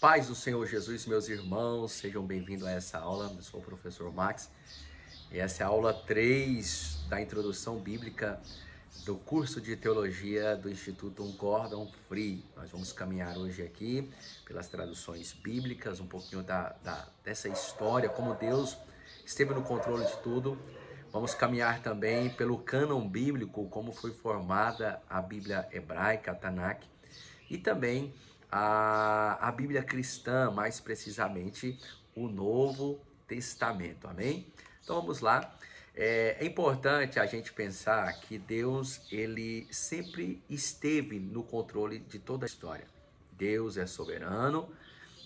Paz do Senhor Jesus, meus irmãos, sejam bem-vindos a essa aula. Eu sou o professor Max e essa é a aula 3 da introdução bíblica do curso de teologia do Instituto Gordon Free. Nós vamos caminhar hoje aqui pelas traduções bíblicas, um pouquinho dessa história, como Deus esteve no controle de tudo. Vamos caminhar também pelo cânon bíblico, como foi formada a Bíblia hebraica, a Tanakh, e também a Bíblia cristã, mais precisamente o Novo Testamento, amém? Então vamos lá. É importante a gente pensar que Deus, ele sempre esteve no controle de toda a história. Deus é soberano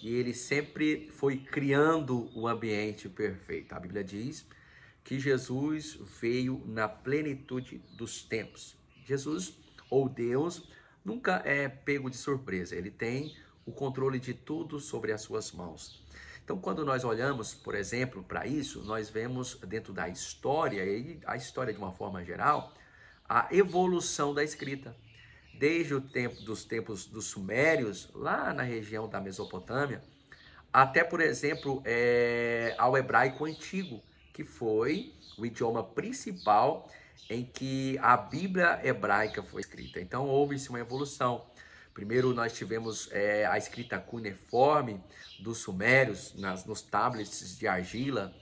e ele sempre foi criando o ambiente perfeito. A Bíblia diz que Jesus veio na plenitude dos tempos. Jesus, ou Deus, nunca é pego de surpresa, ele tem o controle de tudo sobre as suas mãos. Então, quando nós olhamos, por exemplo, para isso, nós vemos dentro da história, e a história de uma forma geral, a evolução da escrita. Desde o tempo dos tempos dos sumérios, lá na região da Mesopotâmia, até, por exemplo, ao hebraico antigo, que foi o idioma principal em que a Bíblia hebraica foi escrita. Então houve-se uma evolução. Primeiro nós tivemos a escrita cuneiforme dos sumérios, nos tablets de argila,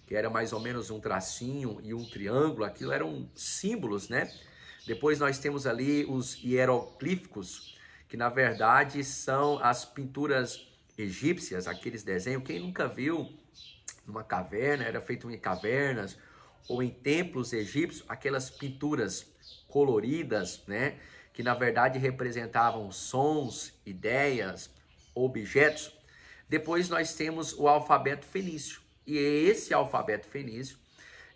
que era mais ou menos um tracinho e um triângulo, aquilo eram símbolos, né? Depois nós temos ali os hieroglíficos, que na verdade são as pinturas egípcias, aqueles desenhos. Quem nunca viu numa caverna, era feito em cavernas, ou em templos egípcios, aquelas pinturas coloridas, né, que na verdade representavam sons, ideias, objetos. Depois nós temos o alfabeto fenício, e esse alfabeto fenício,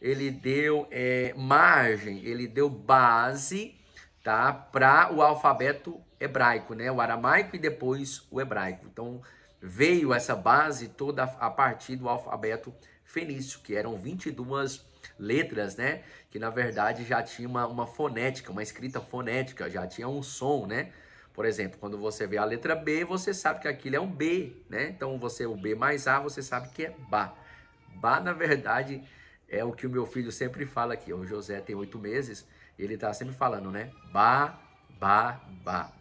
ele deu margem, ele deu base, tá, para o alfabeto hebraico, né, o aramaico e depois o hebraico. Então veio essa base toda a partir do alfabeto fenício, que eram 22 letras, né? Que na verdade já tinha uma fonética, uma escrita fonética, já tinha um som, né? Por exemplo, quando você vê a letra B, você sabe que aquilo é um B, né? Então o B mais A, você sabe que é Bá. Bá, na verdade, é o que o meu filho sempre fala aqui. O José tem 8 meses, e ele tá sempre falando, né? Bá, Bá, Bá.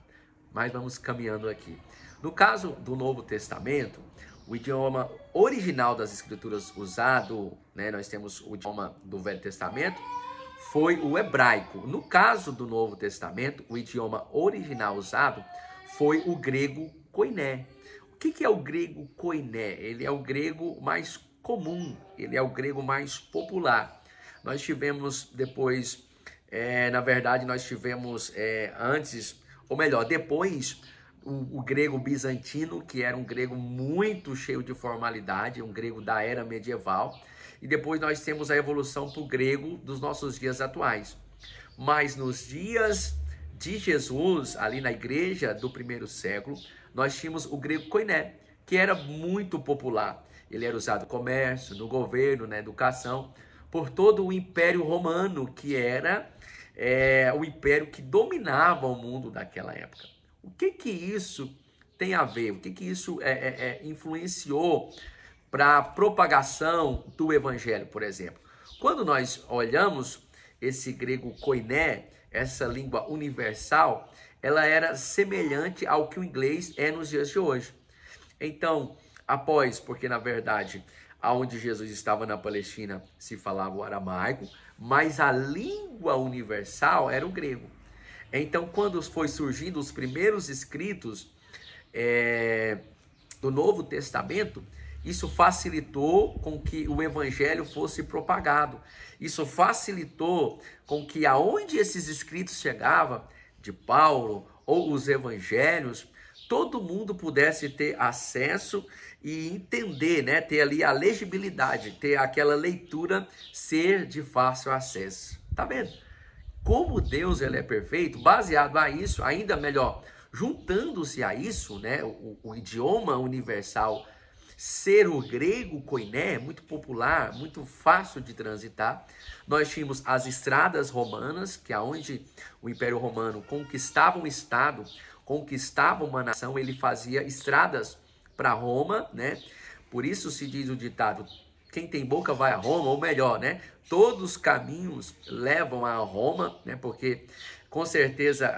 Mas vamos caminhando aqui. No caso do Novo Testamento, o idioma original das escrituras usado, né, nós temos o idioma do Velho Testamento, foi o hebraico. No caso do Novo Testamento, o idioma original usado foi o grego koiné. O que é o grego koiné? Ele é o grego mais comum, ele é o grego mais popular. Nós tivemos depois, na verdade, nós tivemos antes, ou melhor, depois, o grego bizantino, que era um grego muito cheio de formalidade, um grego da era medieval. E depois nós temos a evolução para o grego dos nossos dias atuais. Mas nos dias de Jesus, ali na igreja do primeiro século, nós tínhamos o grego koiné, que era muito popular. Ele era usado no comércio, no governo, na educação, por todo o Império Romano, que era o império que dominava o mundo daquela época. O que isso tem a ver? O que isso influenciou para a propagação do evangelho, por exemplo? Quando nós olhamos esse grego koiné, essa língua universal, ela era semelhante ao que o inglês é nos dias de hoje. Então, porque na verdade, aonde Jesus estava na Palestina, se falava o aramaico, mas a língua universal era o grego. Então, quando foi surgindo os primeiros escritos do Novo Testamento, isso facilitou com que o evangelho fosse propagado. Isso facilitou com que aonde esses escritos chegavam, de Paulo ou os evangelhos, todo mundo pudesse ter acesso e entender, né? Ter ali a legibilidade, ter aquela leitura ser de fácil acesso. Tá vendo? Como Deus ele é perfeito, baseado a isso, ainda melhor, juntando-se a isso, né, o idioma universal ser o grego koiné, muito popular, muito fácil de transitar. Nós tínhamos as estradas romanas, que é onde o Império Romano conquistava um estado, conquistava uma nação, ele fazia estradas para Roma, né? Por isso se diz o ditado, quem tem boca vai a Roma, ou melhor, né? Todos os caminhos levam a Roma, né? Porque com certeza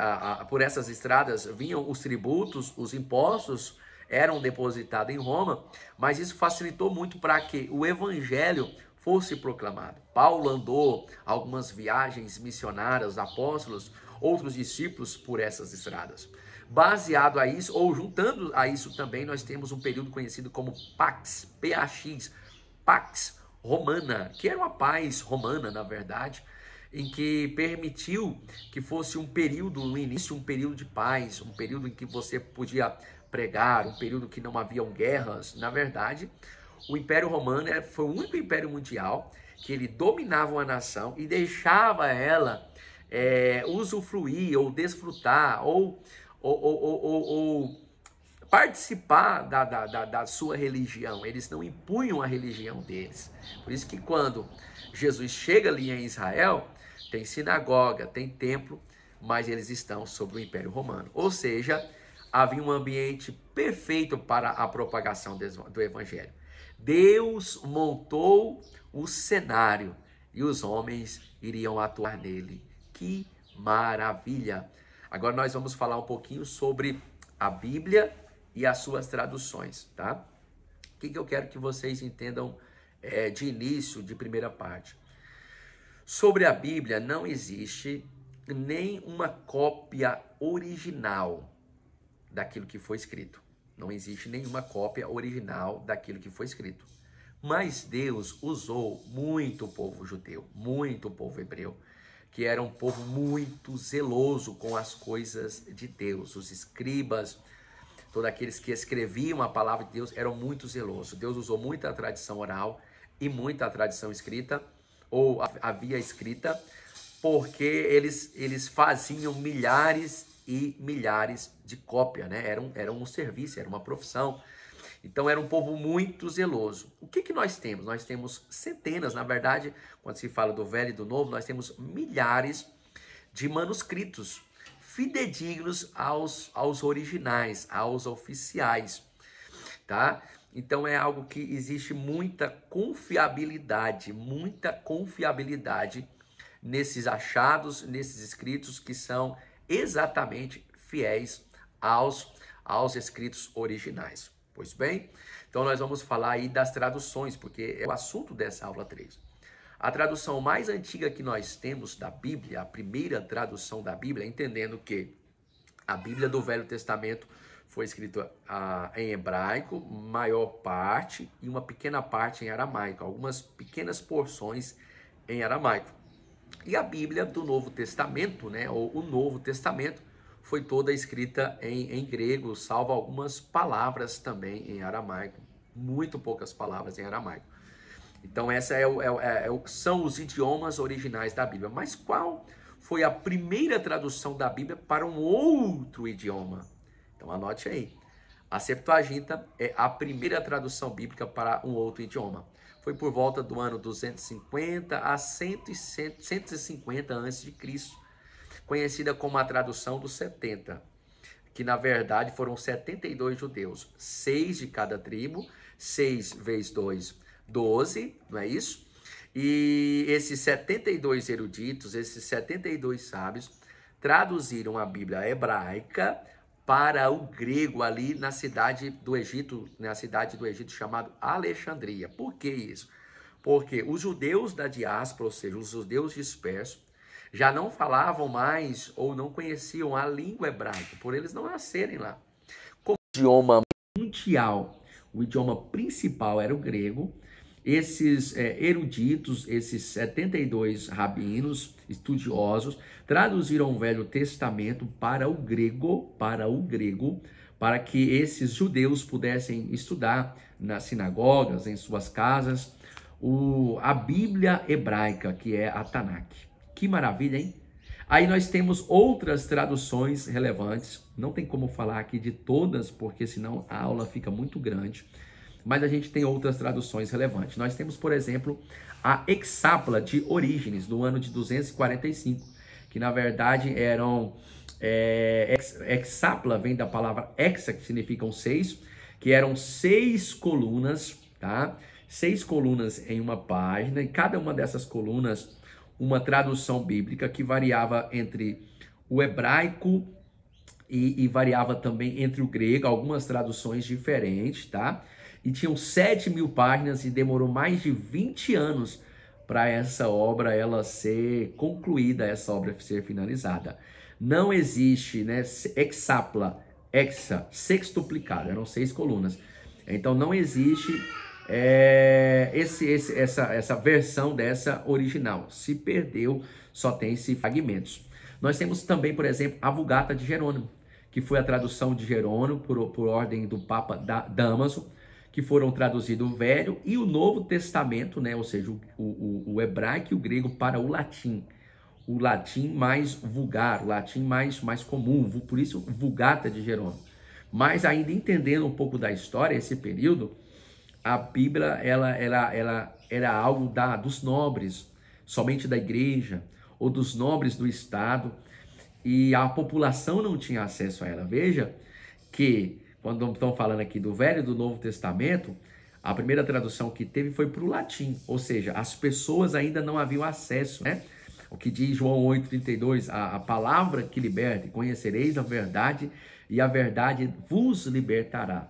por essas estradas vinham os tributos, os impostos eram depositados em Roma, mas isso facilitou muito para que o evangelho fosse proclamado. Paulo andou algumas viagens missionárias, apóstolos, outros discípulos por essas estradas. Baseado a isso, ou juntando a isso também, nós temos um período conhecido como Pax, P-A-X, Pax Romana, que era uma paz romana, na verdade, em que permitiu que fosse um período, no início, um período de paz, um período em que você podia pregar, um período que não haviam guerras. Na verdade, o Império Romano foi o único império mundial que ele dominava uma nação e deixava ela usufruir ou desfrutar ou participar da sua religião. Eles não impunham a religião deles. Por isso que quando Jesus chega ali em Israel, tem sinagoga, tem templo, mas eles estão sob o Império Romano. Ou seja, havia um ambiente perfeito para a propagação do Evangelho. Deus montou o cenário e os homens iriam atuar nele. Que maravilha! Agora nós vamos falar um pouquinho sobre a Bíblia e as suas traduções, tá? O que eu quero que vocês entendam de início, de primeira parte? Sobre a Bíblia não existe nem uma cópia original daquilo que foi escrito. Não existe nenhuma cópia original daquilo que foi escrito. Mas Deus usou muito o povo judeu, muito o povo hebreu, que era um povo muito zeloso com as coisas de Deus. Os escribas, todos aqueles que escreviam a palavra de Deus eram muito zelosos. Deus usou muita tradição oral e muita tradição escrita, ou havia escrita, porque eles faziam milhares e milhares de cópias, né? Era um serviço, era uma profissão. Então era um povo muito zeloso. O que nós temos? Nós temos centenas, na verdade, quando se fala do Velho e do Novo, nós temos milhares de manuscritos fidedignos aos originais, aos oficiais, tá? Então é algo que existe muita confiabilidade nesses achados, nesses escritos que são exatamente fiéis aos escritos originais. Pois bem, então nós vamos falar aí das traduções, porque é o assunto dessa aula 3. A tradução mais antiga que nós temos da Bíblia, a primeira tradução da Bíblia, entendendo que a Bíblia do Velho Testamento foi escrita em hebraico, maior parte, e uma pequena parte em aramaico, algumas pequenas porções em aramaico. E a Bíblia do Novo Testamento, né, ou o Novo Testamento, foi toda escrita em grego, salvo algumas palavras também em aramaico, muito poucas palavras em aramaico. Então essa são os idiomas originais da Bíblia. Mas qual foi a primeira tradução da Bíblia para um outro idioma? Então anote aí. A Septuaginta é a primeira tradução bíblica para um outro idioma. Foi por volta do ano 250 a 150 a.C., conhecida como a tradução dos 70, que na verdade foram 72 judeus, 6 de cada tribo, 6 vezes 2, 12, não é isso? E esses 72 eruditos, esses 72 sábios, traduziram a Bíblia hebraica para o grego ali na cidade do Egito, chamado Alexandria. Por que isso? Porque os judeus da diáspora, ou seja, os judeus dispersos, já não falavam mais ou não conheciam a língua hebraica, por eles não nascerem lá. Como idioma mundial, o idioma principal era o grego. Esses eruditos, esses 72 rabinos, estudiosos, traduziram o Velho Testamento para o grego, para que esses judeus pudessem estudar nas sinagogas, em suas casas, a Bíblia hebraica, que é a Tanakh. Que maravilha, hein? Aí nós temos outras traduções relevantes. Não tem como falar aqui de todas, porque senão a aula fica muito grande. Mas a gente tem outras traduções relevantes. Nós temos, por exemplo, a Hexapla de Orígenes, do ano de 245, que na verdade eram... Hexapla vem da palavra hexa, que significa 6, que eram 6 colunas, tá? 6 colunas em uma página, e cada uma dessas colunas uma tradução bíblica que variava entre o hebraico e variava também entre o grego, algumas traduções diferentes, tá? E tinham 7.000 páginas e demorou mais de 20 anos para essa obra ela ser concluída, essa obra ser finalizada. Não existe, né, hexapla, hexa, sextuplicado, eram 6 colunas. Então não existe essa versão dessa original. Se perdeu, só tem esses fragmentos. Nós temos também, por exemplo, a Vulgata de Jerônimo, que foi a tradução de Jerônimo por ordem do Papa Dámaso, que foram traduzidos o Velho e o Novo Testamento, né? Ou seja, o hebraico e o grego para o latim mais vulgar, o latim mais comum, por isso Vulgata de Jerônimo. Mas ainda entendendo um pouco da história, esse período, a Bíblia ela era algo dos nobres, somente da igreja, ou dos nobres do Estado, e a população não tinha acesso a ela. Veja que, quando estão falando aqui do Velho e do Novo Testamento, a primeira tradução que teve foi para o latim, ou seja, as pessoas ainda não haviam acesso, né? O que diz João 8,32, a palavra que liberta, conhecereis a verdade e a verdade vos libertará.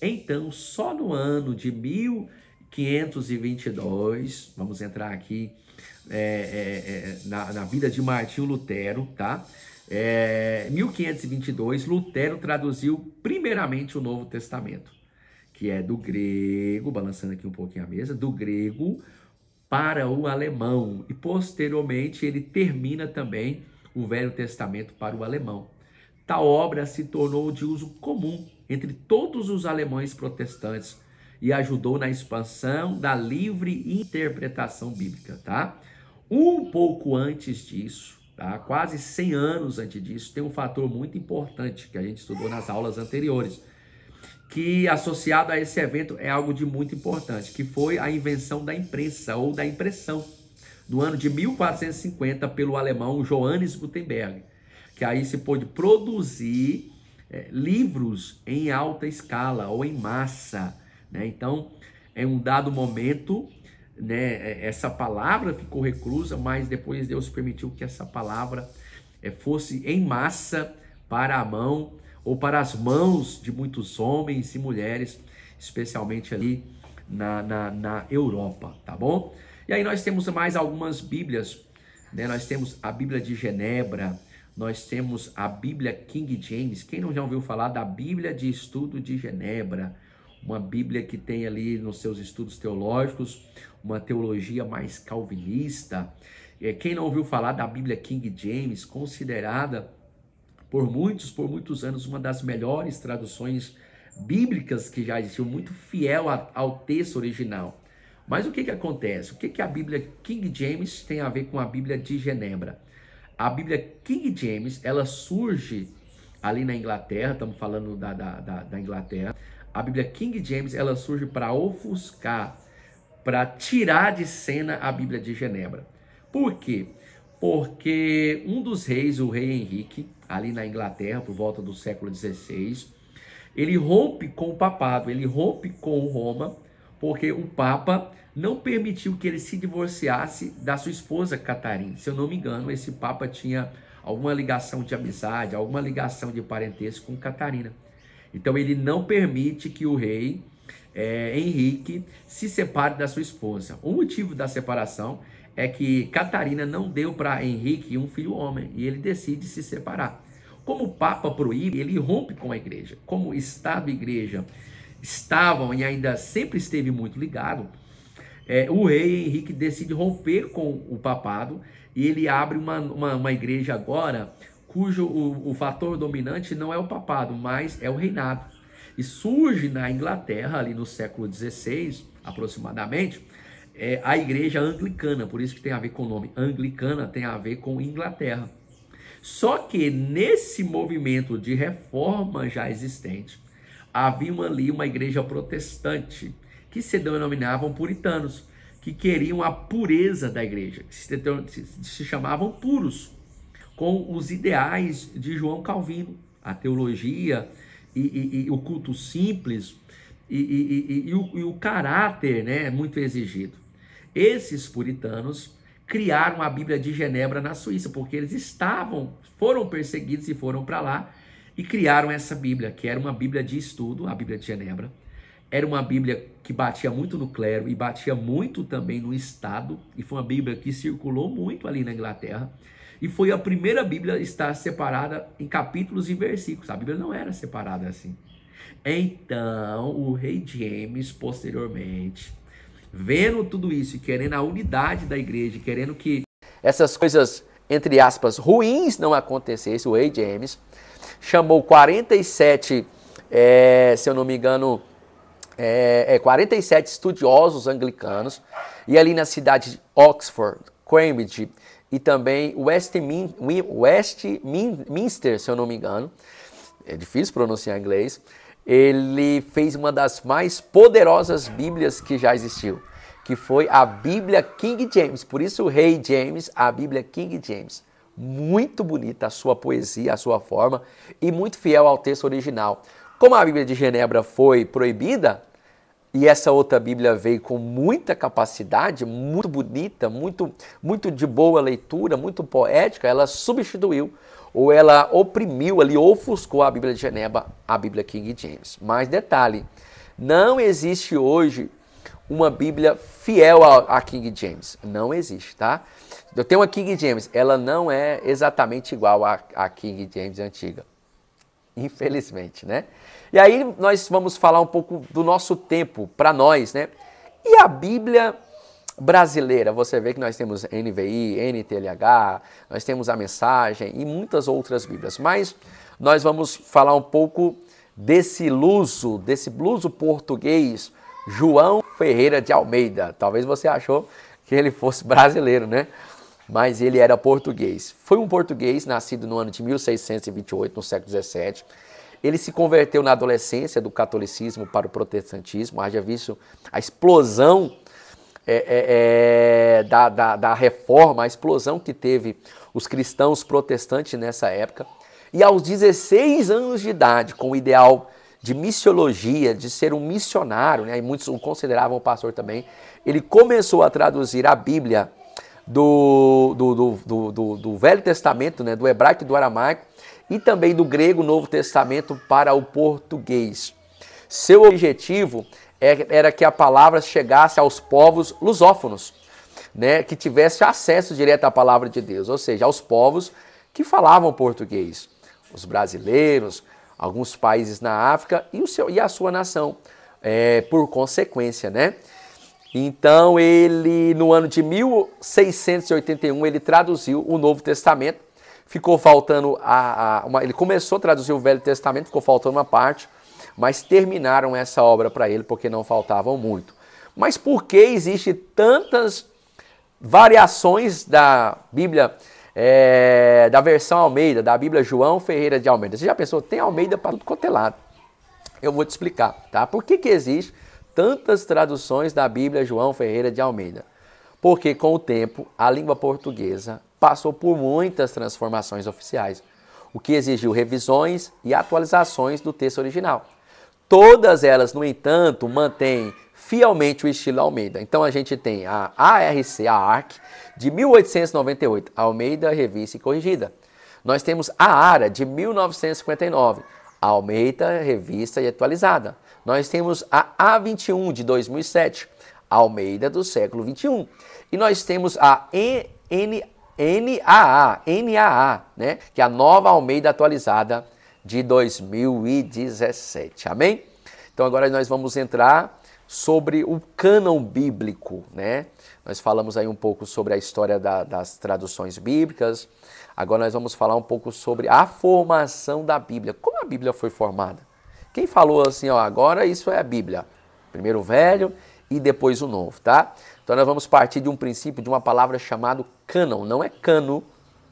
Então, só no ano de 1522, vamos entrar aqui na vida de Martinho Lutero, tá? 1522, Lutero traduziu primeiramente o Novo Testamento, que é do grego, balançando aqui um pouquinho a mesa, do grego para o alemão, e posteriormente ele termina também o Velho Testamento para o alemão. Tal obra se tornou de uso comum entre todos os alemães protestantes e ajudou na expansão da livre interpretação bíblica, tá? Um pouco antes disso, tá? Quase 100 anos antes disso, tem um fator muito importante que a gente estudou nas aulas anteriores, que associado a esse evento é algo de muito importante, que foi a invenção da imprensa ou da impressão, no ano de 1450 pelo alemão Johannes Gutenberg, que aí se pôde produzir livros em alta escala ou em massa, né? Então, em um dado momento, né, essa palavra ficou reclusa, mas depois Deus permitiu que essa palavra fosse em massa para a mão ou para as mãos de muitos homens e mulheres, especialmente ali na Europa, tá bom? E aí nós temos mais algumas Bíblias, né? Nós temos a Bíblia de Genebra, nós temos a Bíblia King James. Quem não já ouviu falar da Bíblia de Estudo de Genebra? Uma Bíblia que tem ali nos seus estudos teológicos uma teologia mais calvinista. Quem não ouviu falar da Bíblia King James, considerada por muitos anos uma das melhores traduções bíblicas que já existiu, muito fiel ao texto original. Mas o que acontece? O que a Bíblia King James tem a ver com a Bíblia de Genebra? A Bíblia King James, ela surge ali na Inglaterra, estamos falando da Inglaterra. A Bíblia King James, ela surge para ofuscar, para tirar de cena a Bíblia de Genebra. Por quê? Porque um dos reis, o rei Henrique, ali na Inglaterra, por volta do século XVI, ele rompe com o papado, ele rompe com Roma, porque o Papa não permitiu que ele se divorciasse da sua esposa Catarina. Se eu não me engano, esse Papa tinha alguma ligação de amizade, alguma ligação de parentesco com Catarina. Então ele não permite que o rei Henrique se separe da sua esposa. O motivo da separação é que Catarina não deu para Henrique um filho homem e ele decide se separar. Como o Papa proíbe, ele rompe com a igreja. Como Estado e igreja estavam e ainda sempre esteve muito ligado, o rei Henrique decide romper com o papado e ele abre uma igreja agora cujo o fator dominante não é o papado, mas é o reinado. E surge na Inglaterra, ali no século XVI, aproximadamente, a igreja anglicana, por isso que tem a ver com o nome anglicana, tem a ver com Inglaterra. Só que nesse movimento de reforma já existente, havia ali uma igreja protestante, que se denominavam puritanos, que queriam a pureza da igreja, que se chamavam puros, com os ideais de João Calvino, a teologia e o culto simples, e o caráter, né, é muito exigido. Esses puritanos criaram a Bíblia de Genebra na Suíça, porque eles foram perseguidos e foram para lá e criaram essa Bíblia, que era uma Bíblia de estudo, a Bíblia de Genebra. Era uma Bíblia que batia muito no clero e batia muito também no Estado, e foi uma Bíblia que circulou muito ali na Inglaterra, e foi a primeira Bíblia a estar separada em capítulos e versículos. A Bíblia não era separada assim. Então, o rei James, posteriormente, vendo tudo isso e querendo a unidade da igreja, querendo que essas coisas, entre aspas, ruins não acontecessem, o rei James chamou 47, se eu não me engano, 47 estudiosos anglicanos, e ali na cidade de Oxford, Cambridge e também Westminster, se eu não me engano, é difícil pronunciar em inglês, ele fez uma das mais poderosas bíblias que já existiu, que foi a Bíblia King James. Por isso o rei James, a Bíblia King James. Muito bonita a sua poesia, a sua forma, e muito fiel ao texto original. Como a Bíblia de Genebra foi proibida, e essa outra Bíblia veio com muita capacidade, muito bonita, muito de boa leitura, muito poética, ela substituiu, ou ela oprimiu ali, ofuscou a Bíblia de Genebra, a Bíblia King James. Mas detalhe, não existe hoje uma Bíblia fiel a King James. Não existe, tá? Eu tenho uma King James, ela não é exatamente igual à King James antiga. Infelizmente, né? E aí nós vamos falar um pouco do nosso tempo para nós, né? E a Bíblia brasileira, você vê que nós temos NVI, NTLH, nós temos a Mensagem e muitas outras Bíblias, mas nós vamos falar um pouco desse luso português, João Ferreira de Almeida. Talvez você achou que ele fosse brasileiro, né? Mas ele era português. Foi um português nascido no ano de 1628, no século XVII. Ele se converteu na adolescência do catolicismo para o protestantismo. Haja visto a explosão da reforma, a explosão que teve os cristãos protestantes nessa época. E aos 16 anos de idade, com o ideal de missiologia, de ser um missionário, né? E muitos o consideravam pastor também, ele começou a traduzir a Bíblia do Velho Testamento, né? Do hebraico e do aramaico, e também do grego Novo Testamento para o português. Seu objetivo era que a palavra chegasse aos povos lusófonos, né, que tivesse acesso direto à palavra de Deus, ou seja, aos povos que falavam português, os brasileiros, alguns países na África e a sua nação, por consequência, né? Então ele, no ano de 1681, ele traduziu o Novo Testamento, ficou faltando ele começou a traduzir o Velho Testamento, ficou faltando uma parte, mas terminaram essa obra para ele porque não faltavam muito. Mas por que existe tantas variações da Bíblia, da versão Almeida, da Bíblia João Ferreira de Almeida? Você já pensou? Tem Almeida para tudo quanto é lado. Eu vou te explicar, tá? Por que existe tantas traduções da Bíblia João Ferreira de Almeida? Porque com o tempo a língua portuguesa passou por muitas transformações oficiais, o que exigiu revisões e atualizações do texto original. Todas elas, no entanto, mantêm fielmente o estilo Almeida. Então a gente tem a ARC, de 1898, Almeida Revista e Corrigida. Nós temos a ARA, de 1959, Almeida Revista e Atualizada. Nós temos a A21, de 2007, Almeida do século XXI. E nós temos a NAA, né, que é a Nova Almeida Atualizada de 2017. Amém? Então agora nós vamos entrar sobre o cânon bíblico, né? Nós falamos aí um pouco sobre a história das traduções bíblicas. Agora nós vamos falar um pouco sobre a formação da Bíblia. Como a Bíblia foi formada? Quem falou assim, ó, agora isso é a Bíblia? Primeiro o Velho e depois o Novo, tá? Então nós vamos partir de um princípio, de uma palavra chamada cânon. Não é cano,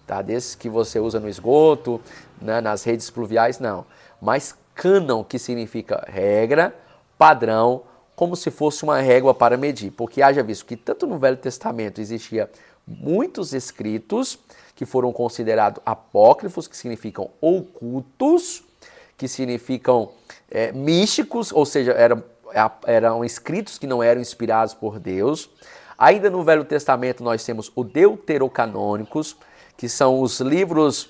tá? Desse que você usa no esgoto, né, nas redes pluviais, não. Mas cânon, que significa regra, padrão, como se fosse uma régua para medir. Porque haja visto que tanto no Velho Testamento existia muitos escritos que foram considerados apócrifos, que significam ocultos, que significam místicos, ou seja, eram eram escritos que não eram inspirados por Deus. Ainda no Velho Testamento nós temos os deuterocanônicos, que são os livros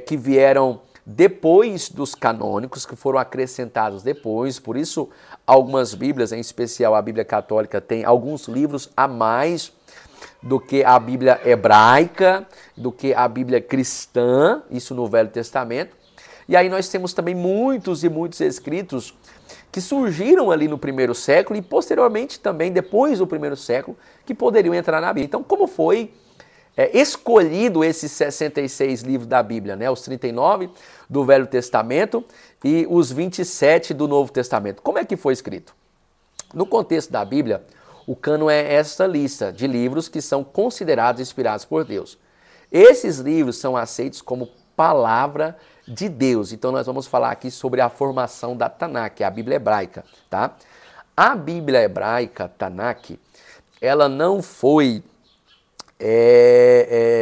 que vieram depois dos canônicos, que foram acrescentados depois. Por isso, algumas Bíblias, em especial a Bíblia Católica, tem alguns livros a mais do que a Bíblia hebraica, do que a Bíblia cristã, isso no Velho Testamento. E aí nós temos também muitos e muitos escritos que surgiram ali no primeiro século e posteriormente também, depois do primeiro século, que poderiam entrar na Bíblia. Então, como foi escolhido esses 66 livros da Bíblia, né? Os 39 do Velho Testamento e os 27 do Novo Testamento? Como é que foi escrito? No contexto da Bíblia, o cânon é essa lista de livros que são considerados inspirados por Deus. Esses livros são aceitos como palavra de Deus. Então nós vamos falar aqui sobre a formação da Tanakh, que é a Bíblia hebraica, tá? A Bíblia hebraica, Tanakh, ela não foi,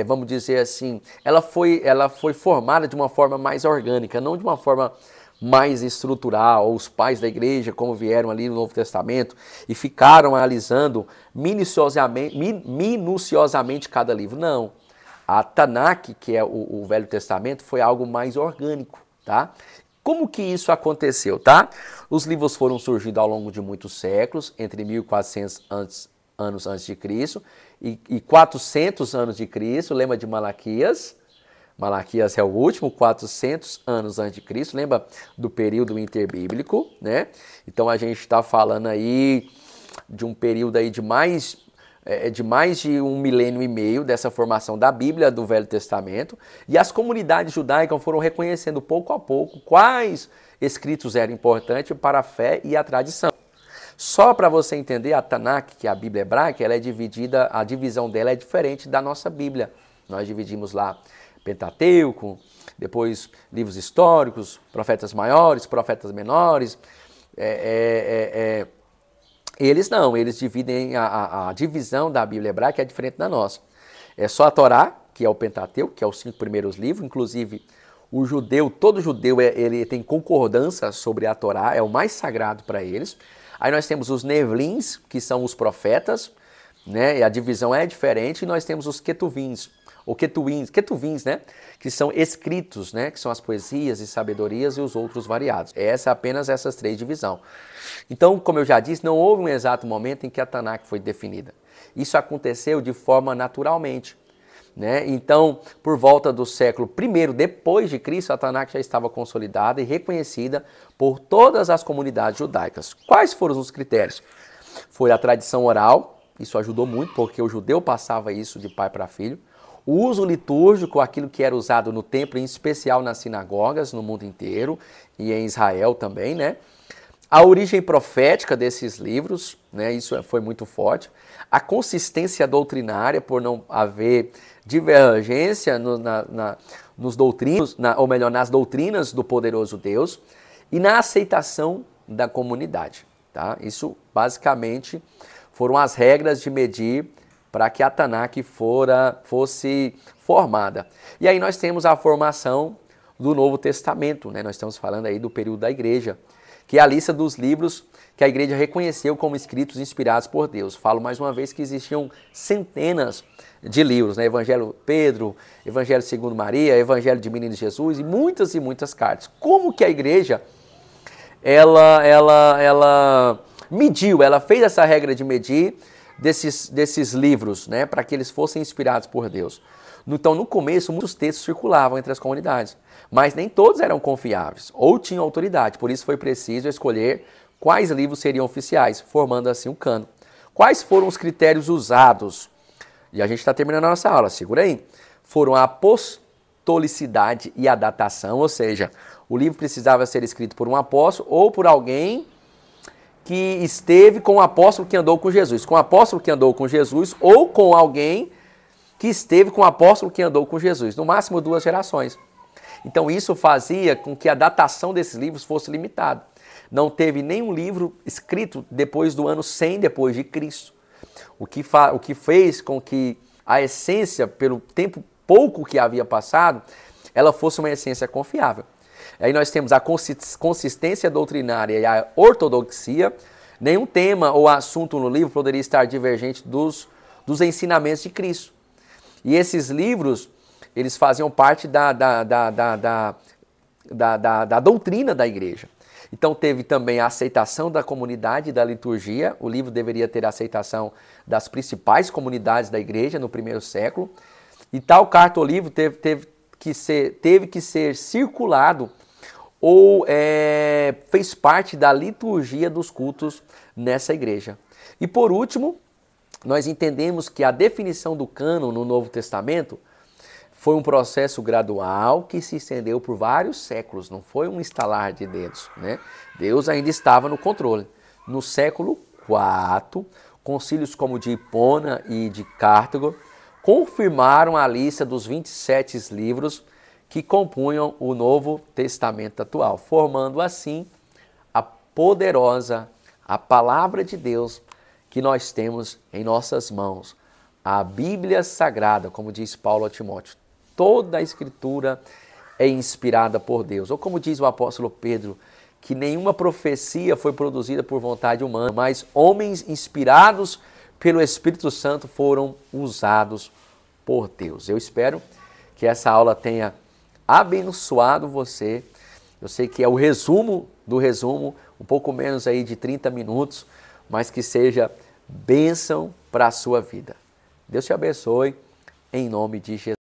vamos dizer assim, ela foi formada de uma forma mais orgânica, não de uma forma mais estrutural. Os pais da igreja, como vieram ali no Novo Testamento e ficaram analisando minuciosamente cada livro. Não. A Tanakh, que é o Velho Testamento, foi algo mais orgânico, tá? Como que isso aconteceu, tá? Os livros foram surgindo ao longo de muitos séculos, entre 1400 anos antes de Cristo e 400 anos de Cristo. Lembra de Malaquias? Malaquias é o último, 400 anos antes de Cristo. Lembra do período interbíblico, né? Então a gente está falando aí de um período aí de mais de 1 milênio e meio dessa formação da Bíblia do Velho Testamento, e as comunidades judaicas foram reconhecendo pouco a pouco quais escritos eram importantes para a fé e a tradição. Só para você entender, a Tanakh, que é a Bíblia hebraica, ela é dividida, a divisão dela é diferente da nossa Bíblia. Nós dividimos lá Pentateuco, depois livros históricos, profetas maiores, profetas menores. Eles não, eles dividem, a divisão da Bíblia hebraica é diferente da nossa. É só a Torá, que é o Pentateuco, que é os 5 primeiros livros. Inclusive, o judeu, todo judeu, ele tem concordância sobre a Torá, é o mais sagrado para eles. Aí nós temos os Nevlins, que são os profetas, né? E a divisão é diferente. E nós temos os Ketuvins, ou Ketuvins, né? Que são escritos, né? Que são as poesias e sabedorias e os outros variados. Apenas essas 3 divisões. Então, como eu já disse, não houve um exato momento em que a Tanakh foi definida. Isso aconteceu de forma naturalmente, né? Então, por volta do século I depois de Cristo, a Tanakh já estava consolidada e reconhecida por todas as comunidades judaicas. Quais foram os critérios? Foi a tradição oral, isso ajudou muito, porque o judeu passava isso de pai para filho. O uso litúrgico, aquilo que era usado no templo, em especial nas sinagogas no mundo inteiro e em Israel também, né? A origem profética desses livros, né? Isso foi muito forte. A consistência doutrinária, por não haver divergência nos doutrinos, ou melhor, nas doutrinas do poderoso Deus, e na aceitação da comunidade, tá? Isso basicamente foram as regras de medir para que a Tanakh fosse formada. E aí nós temos a formação do Novo Testamento, né? Nós estamos falando aí do período da igreja, que é a lista dos livros que a igreja reconheceu como escritos inspirados por Deus. Falo mais uma vez que existiam centenas de livros, né? Evangelho Pedro, Evangelho segundo Maria, Evangelho de Menino Jesus e muitas cartas. Como que a igreja ela mediu, ela fez essa regra de medir desses livros, né, para que eles fossem inspirados por Deus? Então, no começo, muitos textos circulavam entre as comunidades, mas nem todos eram confiáveis ou tinham autoridade. Por isso foi preciso escolher quais livros seriam oficiais, formando assim o cânon. Quais foram os critérios usados? E a gente está terminando a nossa aula, segura aí. Foram a apostolicidade e a datação, ou seja, o livro precisava ser escrito por um apóstolo ou por alguém que esteve com o apóstolo que andou com Jesus. Com o apóstolo que andou com Jesus ou com alguém que esteve com o apóstolo que andou com Jesus. No máximo 2 gerações. Então isso fazia com que a datação desses livros fosse limitada. Não teve nenhum livro escrito depois do ano 100 depois de Cristo. O que fez com que a essência, pelo tempo pouco que havia passado, ela fosse uma essência confiável. Aí nós temos a consistência doutrinária e a ortodoxia, Nenhum tema ou assunto no livro poderia estar divergente dos ensinamentos de Cristo. E esses livros, eles faziam parte da doutrina da igreja. Então teve também a aceitação da comunidade da liturgia. O livro deveria ter a aceitação das principais comunidades da igreja no primeiro século. E tal carta ou livro teve que ser circulado ou fez parte da liturgia dos cultos nessa igreja. E por último, nós entendemos que a definição do cânon no Novo Testamento foi um processo gradual que se estendeu por vários séculos, não foi um estalar de dedos, né? Deus ainda estava no controle. No século IV, concílios como de Hipona e de Cartago confirmaram a lista dos 27 livros que compunham o Novo Testamento atual, formando assim a poderosa, a palavra de Deus que nós temos em nossas mãos, a Bíblia Sagrada, como diz Paulo a Timóteo. Toda a Escritura é inspirada por Deus. Ou como diz o apóstolo Pedro, que nenhuma profecia foi produzida por vontade humana, mas homens inspirados pelo Espírito Santo foram usados por Deus. Eu espero que essa aula tenha abençoado você. Eu sei que é o resumo do resumo, um pouco menos aí de 30 minutos, mas que seja bênção para a sua vida. Deus te abençoe, em nome de Jesus.